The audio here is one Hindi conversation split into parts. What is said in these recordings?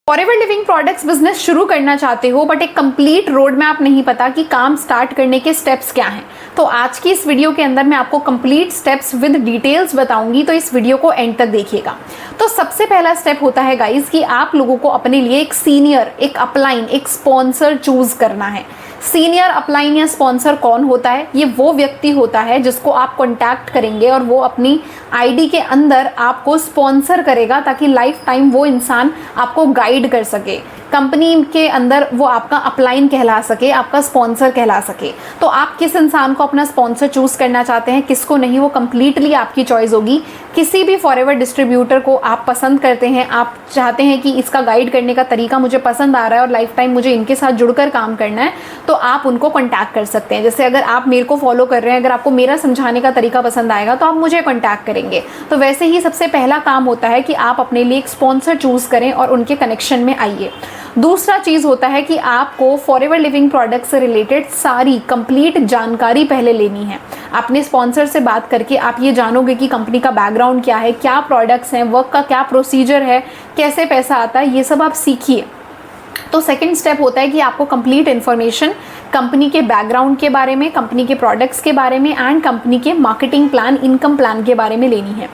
फॉरएवर लिविंग प्रोडक्ट्स बिजनेस शुरू करना चाहते हो बट एक कंप्लीट रोड मैप नहीं पता कि काम स्टार्ट करने के स्टेप्स क्या हैं, तो आज की इस वीडियो के अंदर मैं आपको कंप्लीट स्टेप्स विद डिटेल्स बताऊंगी, तो इस वीडियो को एंड तक देखिएगा। तो सबसे पहला स्टेप होता है गाइस कि आप लोगों को अपने लिए एक सीनियर, एक अपलाइन, एक स्पॉन्सर चूज करना है। सीनियर अपलाइन या स्पॉन्सर कौन होता है? ये वो व्यक्ति होता है जिसको आप कॉन्टैक्ट करेंगे और वो अपनी आईडी के अंदर आपको स्पॉन्सर करेगा ताकि लाइफ टाइम वो इंसान आपको गाइड कर सके, कंपनी के अंदर वो आपका अपलाइन कहला सके, आपका स्पॉन्सर कहला सके। तो आप किस इंसान को अपना स्पॉन्सर चूज करना चाहते हैं, किसको नहीं, वो कंप्लीटली आपकी चॉइस होगी। किसी भी फॉरएवर डिस्ट्रीब्यूटर को आप पसंद करते हैं, आप चाहते हैं कि इसका गाइड करने का तरीका मुझे पसंद आ रहा है और लाइफ टाइम मुझे इनके साथ जुड़कर काम करना है, तो आप उनको कॉन्टैक्ट कर सकते हैं। जैसे अगर आप मेरे को फॉलो कर रहे हैं, अगर आपको मेरा समझाने का तरीका पसंद आएगा तो आप मुझे कॉन्टैक्ट करेंगे। तो वैसे ही सबसे पहला काम होता है कि आप अपने लिए एक स्पॉन्सर चूज करें और उनके कनेक्शन में आइए। दूसरा चीज़ होता है कि आपको फॉरएवर लिविंग प्रोडक्ट से रिलेटेड सारी कंप्लीट जानकारी पहले लेनी है। अपने स्पॉन्सर से बात करके आप ये जानोगे कि कंपनी का बैकग्राउंड क्या है, क्या प्रोडक्ट्स हैं, वर्क का क्या प्रोसीजर है, कैसे पैसा आता है, ये सब आप सीखिए। तो सेकंड स्टेप होता है कि आपको कंप्लीट इन्फॉर्मेशन कंपनी के बैकग्राउंड के बारे में, कंपनी के प्रोडक्ट्स के बारे में एंड कंपनी के मार्केटिंग प्लान, इनकम प्लान के बारे में लेनी है।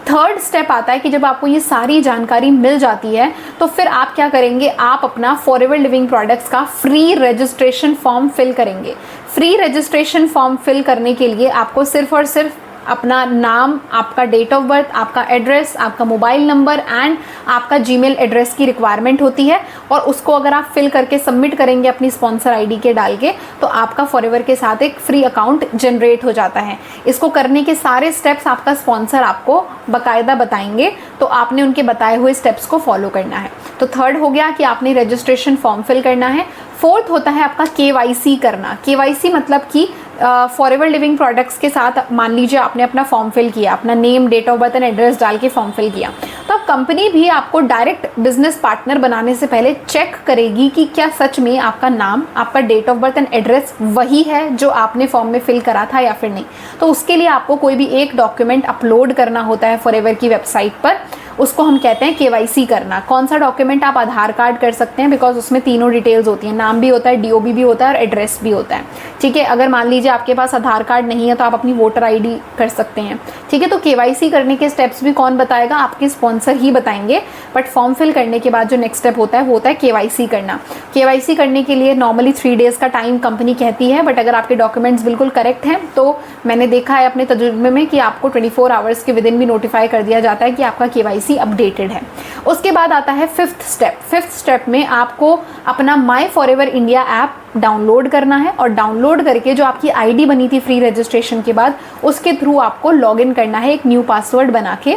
थर्ड स्टेप आता है कि जब आपको ये सारी जानकारी मिल जाती है तो फिर आप क्या करेंगे, आप अपना फॉरएवर लिविंग प्रोडक्ट्स का फ्री रजिस्ट्रेशन फॉर्म फिल करेंगे। फ्री रजिस्ट्रेशन फॉर्म फिल करने के लिए आपको सिर्फ और सिर्फ अपना नाम, आपका डेट ऑफ बर्थ, आपका एड्रेस, आपका मोबाइल नंबर एंड आपका जीमेल एड्रेस की रिक्वायरमेंट होती है, और उसको अगर आप फिल करके सबमिट करेंगे अपनी स्पॉन्सर आईडी के डाल के, तो आपका फॉरएवर के साथ एक फ्री अकाउंट जनरेट हो जाता है। इसको करने के सारे स्टेप्स आपका स्पॉन्सर आपको बाकायदा बताएंगे, तो आपने उनके बताए हुए स्टेप्स को फॉलो करना है। तो थर्ड हो गया कि आपने रजिस्ट्रेशन फॉर्म फिल करना है। फोर्थ होता है आपका केवाईसी करना। केवाईसी मतलब कि फॉरएवर लिविंग प्रोडक्ट्स के साथ मान लीजिए आपने अपना फॉर्म फिल किया, अपना name, date of birth and address डाल के फॉर्म फिल किया, तो अब कंपनी भी आपको डायरेक्ट बिजनेस पार्टनर बनाने से पहले चेक करेगी कि क्या सच में आपका नाम, आपका date of birth and address वही है जो आपने फॉर्म में फिल करा था या फिर नहीं। तो उसके लिए आपको कोई भी एक डॉक्यूमेंट अपलोड करना होता है फॉरएवर की वेबसाइट पर, उसको हम कहते हैं केवाईसी करना। कौन सा डॉक्यूमेंट? आप आधार कार्ड कर सकते हैं, बिकॉज उसमें तीनों डिटेल्स होती हैं, नाम भी होता है, डीओबी भी होता है और एड्रेस भी होता है। ठीक है, अगर मान लीजिए आपके पास आधार कार्ड नहीं है तो आप अपनी वोटर आईडी कर सकते हैं। ठीक है, तो केवाईसी करने के स्टेप्स भी कौन बताएगा? आपके स्पॉन्सर ही बताएंगे। बट फॉर्म फिल करने के बाद जो नेक्स्ट स्टेप होता है वो होता है केवाईसी करना। केवाईसी करने के लिए नॉर्मली 3 डेज का टाइम कंपनी कहती है, बट अगर आपके डॉक्यूमेंट्स बिल्कुल करेक्ट हैं तो मैंने देखा है अपने तजुर्बे में कि आपको 24 आवर्स के विद इन भी नोटिफाई कर दिया जाता है कि आपका केवाईसी अपडेटेड है। उसके बाद आता है फिफ्थ स्टेप। फिफ्थ स्टेप में आपको अपना माई फॉरएवर इंडिया ऐप डाउनलोड करना है, और डाउनलोड करके जो आपकी आईडी बनी थी फ्री रजिस्ट्रेशन के बाद, उसके थ्रू आपको लॉगिन करना है एक न्यू पासवर्ड बना के।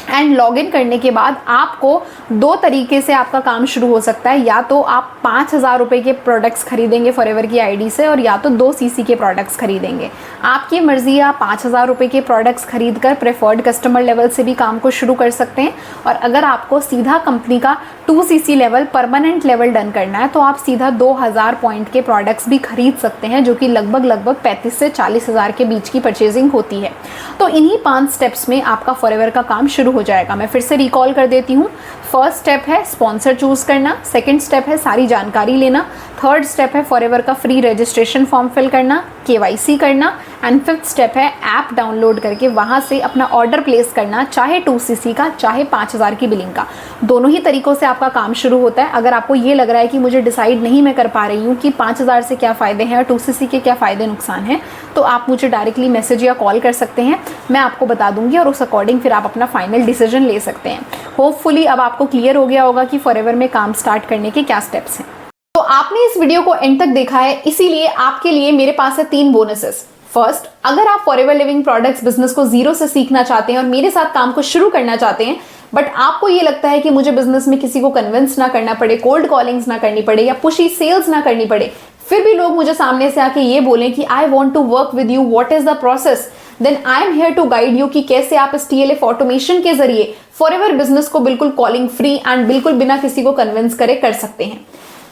एंड लॉगिन करने के बाद आपको 2 तरीके से आपका काम शुरू हो सकता है। या तो आप 5,000 रुपये के प्रोडक्ट्स खरीदेंगे फॉरएवर की आईडी से, और या तो 2 सीसी के प्रोडक्ट्स खरीदेंगे। आपकी मर्जी, आप 5,000 रुपये के प्रोडक्ट्स खरीद कर प्रेफर्ड कस्टमर लेवल से भी काम को शुरू कर सकते हैं, और अगर आपको सीधा कंपनी का 2 CC level permanent level done करना है तो आप सीधा 2,000 पॉइंट के प्रोडक्ट्स भी खरीद सकते हैं, जो कि लगभग 35 से 40,000 के बीच की परचेजिंग होती है। तो इन्हीं 5 स्टेप्स में आपका फॉरएवर का काम शुरू हो जाएगा। मैं फिर से रिकॉल कर देती हूँ। फर्स्ट स्टेप है स्पॉन्सर चूज करना, सेकंड स्टेप है सारी जानकारी लेना, थर्ड स्टेप है फॉरएवर का फ्री रजिस्ट्रेशन फॉर्म फिल करना, केवाईसी करना, एंड फिफ्थ स्टेप है ऐप डाउनलोड करके वहाँ से अपना ऑर्डर प्लेस करना, चाहे 2 सीसी का चाहे 5,000 की बिलिंग का। दोनों ही तरीकों से आपका काम शुरू होता है। अगर आपको ये लग रहा है कि मुझे डिसाइड नहीं मैं कर पा रही हूँ कि 5,000 से क्या फ़ायदे हैं और 2 सीसी के क्या फ़ायदे नुकसान हैं, तो आप मुझे डायरेक्टली मैसेज या कॉल कर सकते हैं, मैं आपको बता दूंगी, और उस अकॉर्डिंग फिर आप अपना फाइनल डिसीजन ले सकते हैं। होपफुली अब आपको क्लियर हो गया होगा कि फॉरएवर में काम स्टार्ट करने के क्या स्टेप्स हैं। तो आपने इस वीडियो को एंड तक देखा है, इसीलिए आपके लिए मेरे पास है 3 बोनसेस। फर्स्ट, अगर आप फॉरएवर लिविंग प्रोडक्ट्स बिजनेस को जीरो से सीखना चाहते हैं और मेरे साथ काम को शुरू करना चाहते हैं, बट आपको ये लगता है कि मुझे बिजनेस में किसी को कन्विंस ना करना पड़े, कोल्ड कॉलिंग्स ना करनी पड़े या पुशी सेल्स ना करनी पड़े, फिर भी लोग मुझे सामने से आके ये बोलें कि I want to work with you, what is the process, then I am here to guide you कि कैसे आप इस TLF ऑटोमेशन के जरिए फॉरएवर बिजनेस को बिल्कुल कॉलिंग फ्री एंड बिल्कुल बिना किसी को कन्विंस करे कर सकते हैं।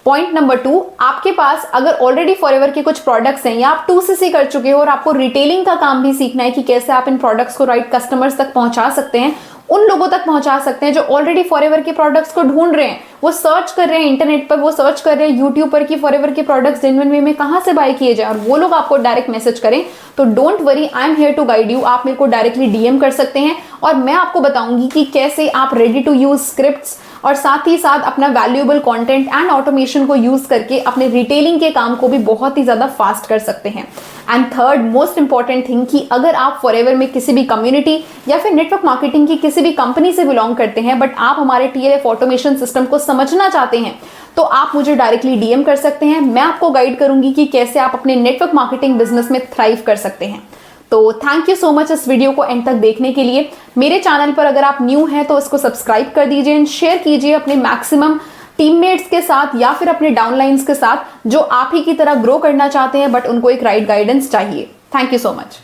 पॉइंट नंबर 2, आपके पास अगर ऑलरेडी फॉरएवर के कुछ प्रोडक्ट्स हैं या आप 2cc कर चुके हो और आपको रिटेलिंग का काम भी सीखना है कि कैसे आप इन प्रोडक्ट्स को राइट कस्टमर्स तक पहुंचा सकते हैं, उन लोगों तक पहुंचा सकते हैं जो ऑलरेडी फॉरएवर के प्रोडक्ट्स को ढूंढ रहे हैं, वो सर्च कर रहे हैं इंटरनेट पर, वो सर्च कर रहे हैं यूट्यूब पर कि फॉरएवर के प्रोडक्ट्स जेन्युइन वे में कहां से बाय किए जाए, और वो लोग आपको डायरेक्ट मैसेज करें, तो don't worry, I am here to guide you. आप मेरे को डायरेक्टली डीएम कर सकते हैं और मैं आपको बताऊंगी कि कैसे आप रेडी टू यूज स्क्रिप्ट्स और साथ ही साथ अपना वैल्यूएबल कंटेंट एंड ऑटोमेशन को यूज करके अपने रिटेलिंग के काम को भी बहुत ही ज्यादा फास्ट कर सकते हैं। And third most important thing कि अगर आप फॉरएवर में किसी भी कम्युनिटी या फिर नेटवर्क मार्केटिंग की किसी भी कंपनी से बिलोंग करते हैं बट आप हमारे टीएलएफ ऑटोमेशन सिस्टम को समझना चाहते हैं, तो आप मुझे डायरेक्टली डीएम कर सकते हैं। मैं आपको गाइड करूंगी कि कैसे आप अपने नेटवर्क मार्केटिंग बिजनेस में थ्राइव कर सकते हैं। तो थैंक यू सो मच इस वीडियो को एंड तक देखने के लिए। मेरे चैनल पर अगर आप न्यू हैं तो इसको सब्सक्राइब कर दीजिए एंड शेयर कीजिए अपने मैक्सिमम टीममेट्स के साथ या फिर अपने डाउनलाइंस के साथ जो आप ही की तरह ग्रो करना चाहते हैं बट उनको एक राइट गाइडेंस चाहिए। Thank you so much.